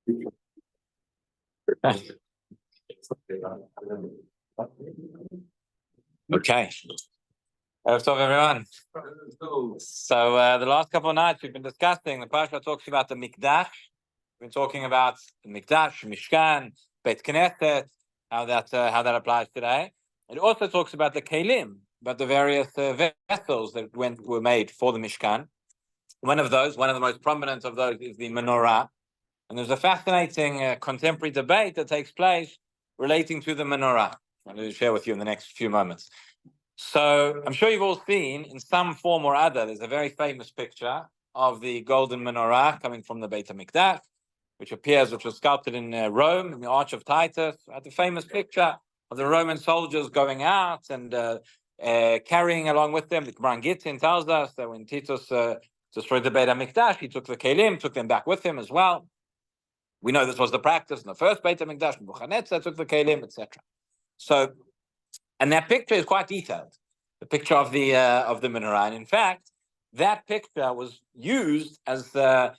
Okay. What's up, everyone? So the last couple of nights we've been discussing, the Parsha talks about the Mikdash. We've been talking about the Mikdash, Mishkan, Beit Knesset, how that applies today. It also talks about the Kelim, about the various vessels that were made for the Mishkan. One of the most prominent of those is the Menorah. And there's a fascinating contemporary debate that takes place relating to the Menorah. I'm going to share with you in the next few moments. So I'm sure you've all seen, in some form or other, there's a very famous picture of the golden menorah coming from the Beit HaMikdash, which was sculpted in Rome, in the Arch of Titus. The famous picture of the Roman soldiers going out and carrying along with them. The Gemara Gittin tells us that when Titus destroyed the Beit HaMikdash, he took the Kelim, took them back with him as well. We know this was the practice in the first Beit HaMikdash. Nebuchadnezzar took the Kelim, etc. So, and that picture is quite detailed, the picture of the menorah. And in fact, that picture was used as the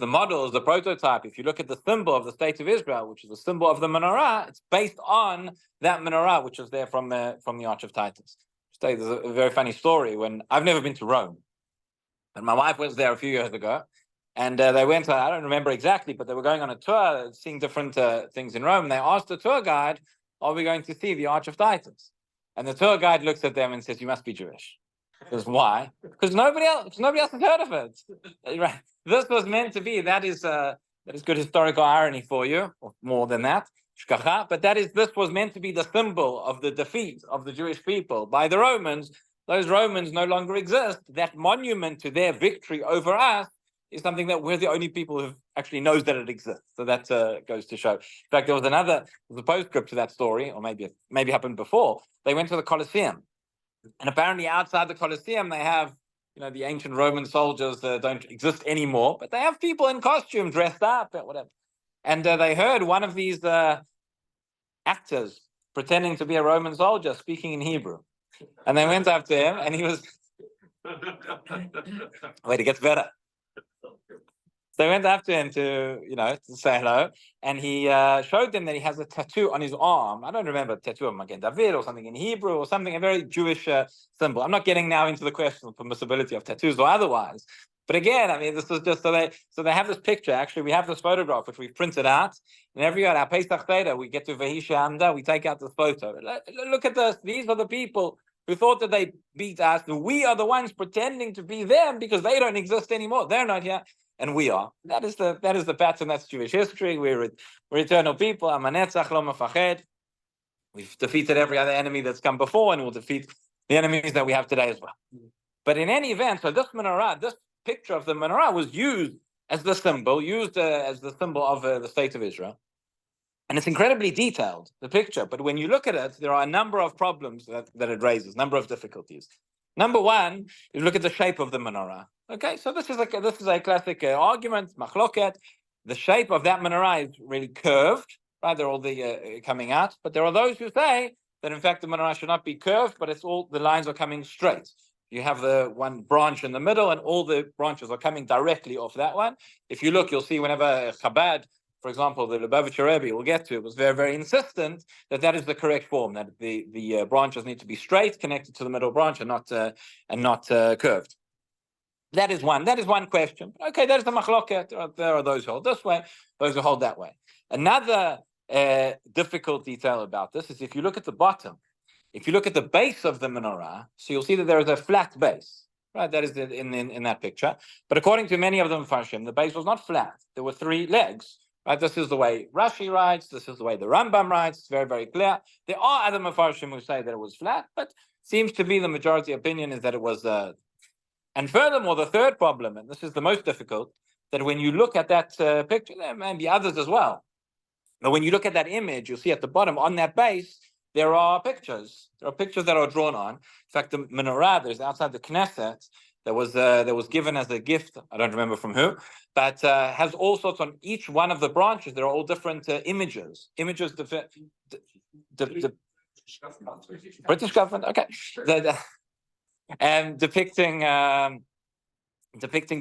model, as the prototype. If you look at the symbol of the state of Israel, which is the symbol of the menorah, it's based on that menorah, which was there from the Arch of Titus. There's a very funny story. When I've never been to Rome, and my wife was there a few years ago, and they went, I don't remember exactly, but they were going on a tour, seeing different things in Rome. And they asked the tour guide, are we going to see the Arch of Titus? And the tour guide looks at them and says, you must be Jewish. Because why? Because nobody else has heard of it. Right. This was meant to be, that is good historical irony for you, or more than that, shkacha, but this was meant to be the symbol of the defeat of the Jewish people by the Romans. Those Romans no longer exist. That monument to their victory over us is something that we're the only people who actually knows that it exists. So that goes to show. In fact, there was a postscript to that story, or maybe happened before. They went to the Colosseum, and apparently outside the Colosseum they have, the ancient Roman soldiers don't exist anymore, but they have people in costume dressed up or whatever. And they heard one of these actors pretending to be a Roman soldier speaking in Hebrew, and they went up to him, and he was. Wait, it gets better. So they went up to him to say hello, and he showed them that he has a tattoo on his arm. I don't remember, a tattoo of Magen David or something in Hebrew or something, a very Jewish symbol. I'm not getting now into the question of permissibility of tattoos or otherwise. But again, this is just so they have this picture. Actually, we have this photograph which we printed out, and every year at our Pesach Seder, we get to Vahisha Amda, we take out this photo. Look at this. These are the people who thought that they beat us. We are the ones pretending to be them because they don't exist anymore. They're not here. And we are. That is the pattern. That's Jewish history. We're eternal people. Amanetzach lo mefached. We've defeated every other enemy that's come before, and we'll defeat the enemies that we have today as well. But in any event, so this menorah, this picture of the menorah was used as the symbol, of the state of Israel. And it's incredibly detailed, the picture. But when you look at it, there are a number of problems that it raises, a number of difficulties. Number one, you look at the shape of the menorah. Okay, so this is a classic argument, machloket. The shape of that menorah is really curved, right? They're all coming out. But there are those who say that, in fact, the menorah should not be curved, but the lines are coming straight. You have the one branch in the middle, and all the branches are coming directly off that one. If you look, you'll see whenever Chabad, for example, the Lubavitcher Rebbe we'll get to, was very, very insistent that is the correct form, that the branches need to be straight, connected to the middle branch, and not curved. That is one question. Okay, that is the machloket. There are those who hold this way, those who hold that way. Another difficult detail about this is if you look at the bottom, if you look at the base of the menorah, so you'll see that there is a flat base, right? That is in that picture. But according to many of the Mefarshim, the base was not flat. There were three legs. Right, this is the way Rashi writes. This is the way the Rambam writes. It's very, very clear. There are other Mefarshim who say that it was flat, but seems to be the majority opinion is that it was. And furthermore, the third problem, and this is the most difficult, that when you look at that picture, there may be others as well. But when you look at that image, you'll see at the bottom on that base there are pictures. There are pictures that are drawn on. In fact, the menorah that is outside the Knesset, that was given as a gift, I don't remember from who, but has all sorts on each one of the branches. There are all different images. British government, okay. And depicting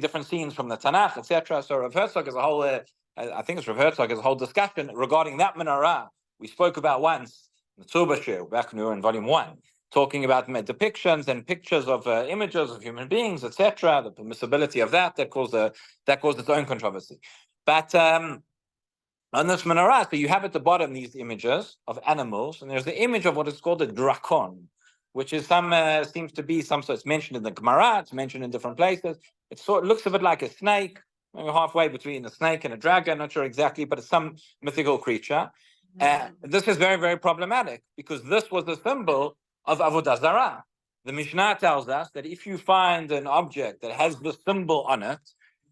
different scenes from the Tanakh, etc. So Rav Herzog has a whole I think it's Rav Herzog has a whole discussion regarding that menorah we spoke about once in the Tzur Shiur, back when we were in volume 1, talking about depictions and pictures of images of human beings, etc. The permissibility of that caused its own controversy. But on this menorah, so you have at the bottom these images of animals, and there's the image of what is called a drakon, which is seems to be some sort. It's mentioned in the Gemara. It's mentioned in different places. It looks a bit like a snake, maybe halfway between a snake and a dragon. Not sure exactly, but it's some mythical creature. This is very, very problematic because this was the symbol of Avodah Zarah. The Mishnah tells us that if you find an object that has the symbol on it,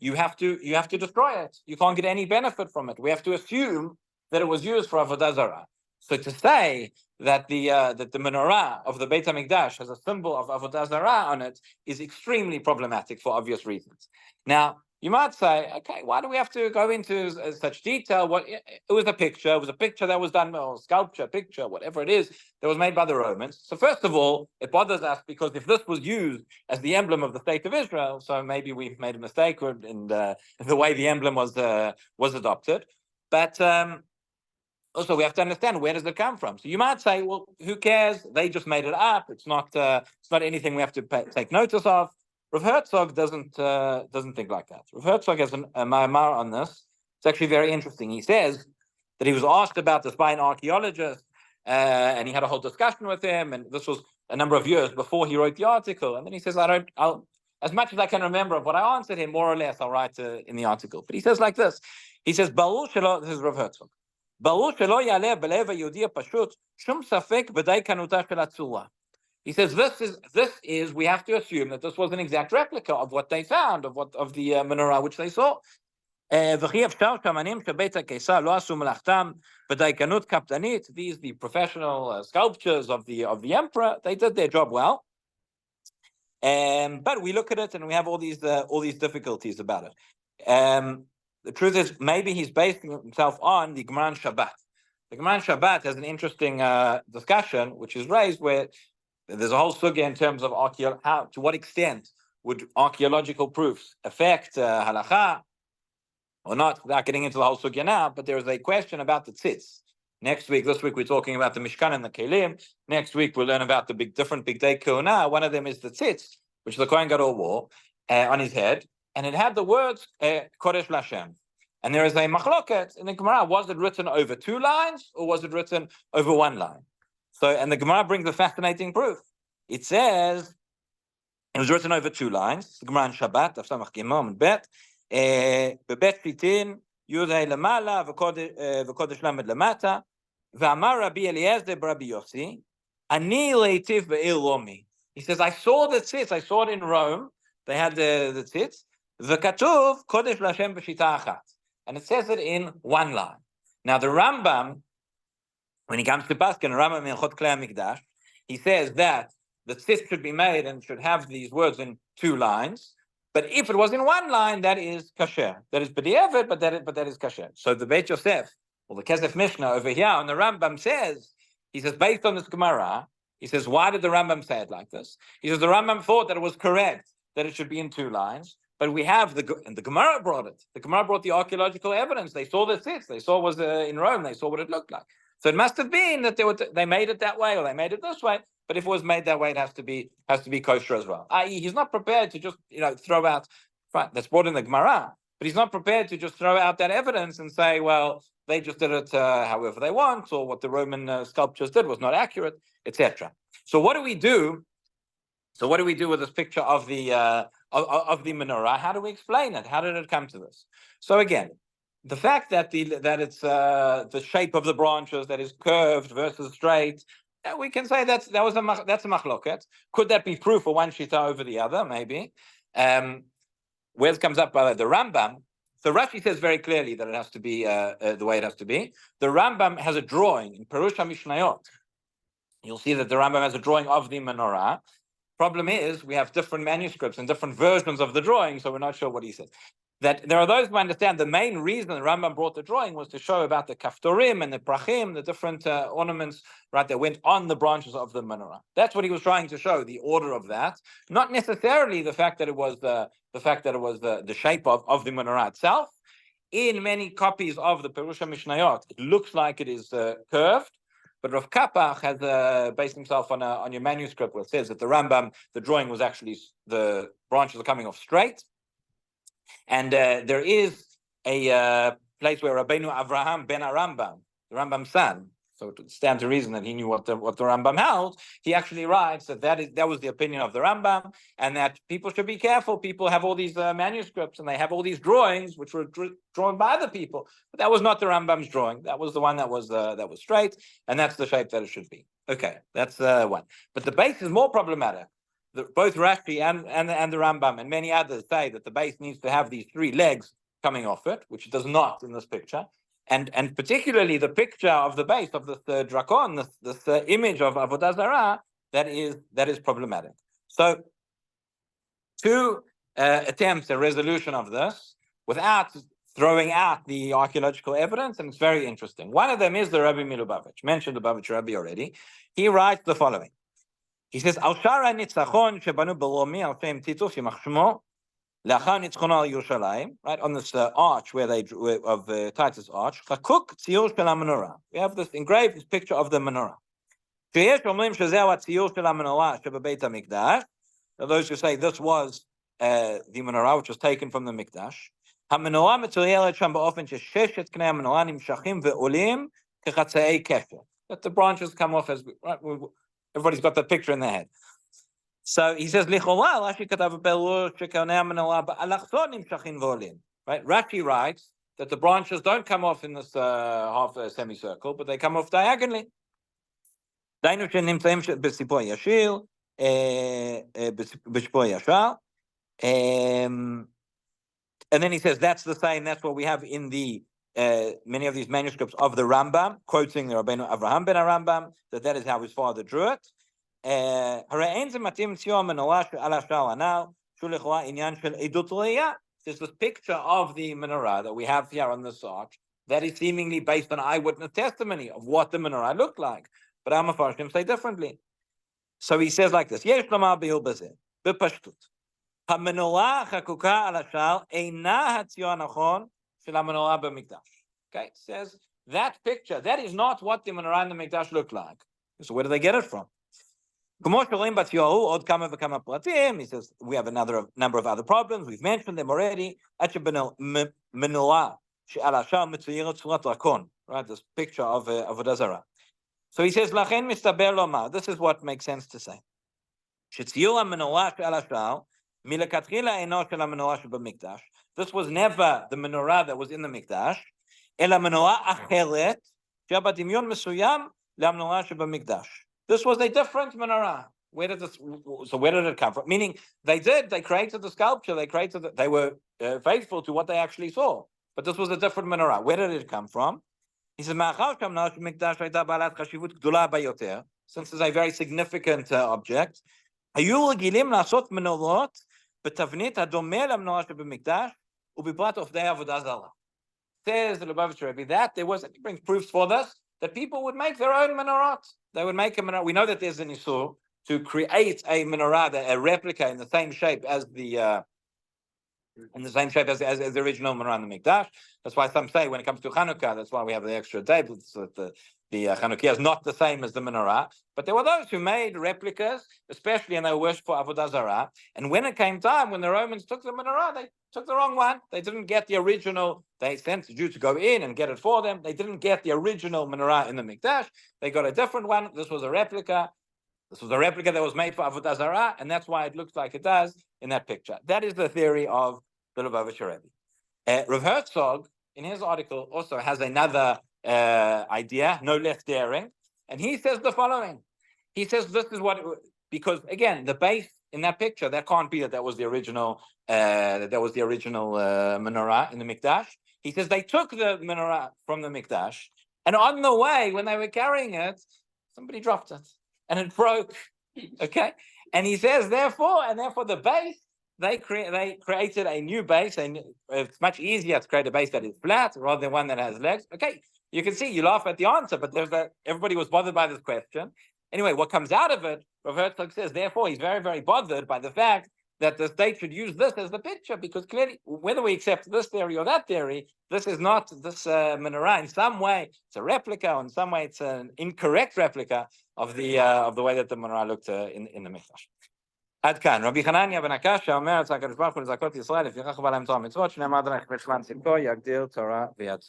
you have to destroy it. You can't get any benefit from it. We have to assume that it was used for Avodah Zarah. So to say that the menorah of the Beit HaMikdash has a symbol of Avodah Zarah on it is extremely problematic for obvious reasons. Now, you might say, okay, why do we have to go into such detail? It was a picture. It was a picture that was done, or sculpture, picture, whatever it is, that was made by the Romans. So first of all, it bothers us because if this was used as the emblem of the state of Israel, so maybe we've made a mistake in the way the emblem was adopted. But also, we have to understand, where does it come from? So you might say, well, who cares? They just made it up. It's not anything we have to take notice of. Rav Herzog doesn't think like that. Rav Herzog has a Maamar on this. It's actually very interesting. He says that he was asked about this by an archaeologist, and he had a whole discussion with him, and this was a number of years before he wrote the article. And then he says, I'll as much as I can remember of what I answered him, more or less, I'll write in the article. But he says like this. He says, this is Rav Herzog. He says this is we have to assume that this was an exact replica of what they found, of the menorah which they saw. These the professional sculptures of the emperor, they did their job well. But we look at it and we have all these difficulties about it. The truth is, maybe he's basing himself on the Gemara Shabbat. The Gemara Shabbat has an interesting discussion, which is raised where there's a whole sugya in terms of to what extent would archaeological proofs affect halacha or not, without getting into the whole sugya now, but there is a question about the tzitz. This week we're talking about the Mishkan and the Kelim. Next week we'll learn about the different big day Kohuna. One of them is the tzitz, which the Kohen Gadol wore on his head, and it had the words Kodesh Lashem. And there is a machloket in the Gemara. Was it written over 2 lines or was it written over 1 line? So, and the Gemara brings a fascinating proof. It says it was written over 2 lines. The Gemara in Shabbat, Afsamach Gimom and Bet. Bebet Fitin, Yudhei Lamala, V'Kodesh Lamed Lamata, V'Amar Rabbi Eliezer Rabbi Yossi, Ani Leitiv Be'il Romi. He says, I saw the tzitz. I saw it in Rome. They had the tzitz. V'Katuv Kodesh Lashem B'Shita Achat. And it says it in 1 line. Now the Rambam, when he comes to Paskin, Rambam in Chot Klei HaMikdash, he says that the tzitz should be made and should have these words in 2 lines. But if it was in 1 line, that is kasher. That is b'di'evet, but that is kasher. So the Beit Yosef, or the Kesef Mishnah over here, and the Rambam says, he says, based on this Gemara, he says, why did the Rambam say it like this? He says, the Rambam thought that it was correct, that it should be in 2 lines. But we have and the Gemara brought it. The Gemara brought the archaeological evidence. They saw the tzitz. They saw it was in Rome. They saw what it looked like. So it must have been that they made it that way or they made it this way. But if it was made that way, it has to be kosher as well. I.e., he's not prepared to just throw out. Right, that's brought in the Gemara, but he's not prepared to just throw out that evidence and say, well, they just did it however they want, or what the Roman sculptures did was not accurate, etc. So what do we do? So what do we do with this picture of the menorah? How do we explain it? How did it come to this? So again, the fact that it's the shape of the branches that is curved versus straight, we can say that's a machloket. Could that be proof for one shita over the other? Maybe. Where it comes up by the Rambam. So Rashi says very clearly that it has to be the way it has to be. The Rambam has a drawing in Perush HaMishnayot. You'll see that the Rambam has a drawing of the menorah. Problem is, we have different manuscripts and different versions of the drawing, so we're not sure what he says. That there are those who understand the main reason the Rambam brought the drawing was to show about the kaftorim and the prachim, the different ornaments, right, that went on the branches of the menorah. That's what he was trying to show, the order of that, not necessarily the fact that it was the shape of the menorah itself. In many copies of the Perusha Mishnayot, it looks like it is curved, but Rav Kapach has based himself on your manuscript where it says that the Rambam, the drawing was actually, the branches are coming off straight. And there is a place where Rabbeinu Avraham ben Arambam, the Rambam's son, so it stands to reason that he knew what the Rambam held. He actually writes that was the opinion of the Rambam, and that people should be careful. People have all these manuscripts, and they have all these drawings which were drawn by other people, but that was not the Rambam's drawing. That was the one that was straight, and that's the shape that it should be. Okay, that's one. But the base is more problematic. Both Rashi and the Rambam and many others say that the base needs to have these three legs coming off it, which it does not in this picture. And particularly the picture of the base of the dracon, this image of Avodah Zarah, that is problematic. So two attempts a resolution of this without throwing out the archaeological evidence, and it's very interesting. One of them is the Rabbi Milubavitch, mentioned the Lubavitch Rabbi already. He writes the following. He says, Al Shara Nitzachon shebanu belomi al Shem Titus yimach shmo lachar nitzchon al Yerushalayim, right on this arch where they drew of Titus arch. Chakuk tziur shel Menorah. We have this engraved this picture of the menorah. Sheyesh omrim shezeu tziur shel Menorah shebabeit hamikdash. Those who say this was the menorah which was taken from the mikdash. HaMenorah metzuyelet sham ba'ofen shesheshet knei menorah nimshachim ve'olim kechatzei kesher. That the branches come off as right. Everybody's got that picture in their head. So he says, right? Rashi writes that the branches don't come off in this half semicircle, but they come off diagonally. And then he says that's the same. That's what we have in the many of these manuscripts of the Rambam, quoting the Rabbeinu Avraham ben Rambam, that is how his father drew it. There's this picture of the menorah that we have here on this arch that is seemingly based on eyewitness testimony of what the menorah looked like. But our Mefarshim say differently. So he says like this, Yesh lomar b'pashtut. HaMenorah chakuka al hashal eina hatzior hanachon shel haMenorah b'mikdash. Okay, it says that picture, that is not what the menorah in the mikdash looked like. So where do they get it from? He says we have another number of other problems. We've mentioned them already. Right, this picture of Avodah Zarah. So he says, this is what makes sense to say. This was never the menorah that was in the mikdash. This was a different menorah. Where did it come from? Meaning they created the sculpture, they were faithful to what they actually saw. But this was a different menorah. Where did it come from? He says, since it's a very significant object, says the Lubavitch Rebbe that there was, he brings proofs for this, that people would make their own menorah. They would make a menorah. We know that there's an issur to create a menorah, a replica in the same shape as the original menorah in the mikdash. That's why some say when it comes to Chanukah, that's why we have the extra day. So the Chanukah is not the same as the menorah. But there were those who made replicas, especially, and they worshiped for Avodah Zarah. And when it came time, when the Romans took the menorah, they took the wrong one. They didn't get the original. They sent the Jew to go in and get it for them. They didn't get the original menorah in the mikdash. They got a different one. This was a replica. This was a replica that was made for Avodah Zarah, and that's why it looks like it does in that picture. That is the theory of the Lubavitch Rebbe. Rav Herzog, in his article, also has another idea, no less daring, and he says the following. He says this is because again, the base in that picture, that can't be that was the original menorah in the mikdash. He says they took the menorah from the mikdash, and on the way, when they were carrying it, somebody dropped it, and it broke. Okay, and he says therefore the base, they created a new base, and it's much easier to create a base that is flat rather than one that has legs. Okay, you can see, you laugh at the answer, but everybody was bothered by this question. Anyway, what comes out of it, Rav Herzog says, therefore, he's very, very bothered by the fact that the state should use this as the picture, because clearly, whether we accept this theory or that theory, this is not this menorah. In some way, it's a replica. In some way, it's an incorrect replica of the way that the menorah looked in the Mikdash. עד כאן. רבי חנניה בן עקשיא אומר, אצל הקדוש ברוך הוא לזכות ישראל, לפיכך בא להם תורה מצוות, שנאמר דרך בשמן צדקו, יגדיר תורה ויד.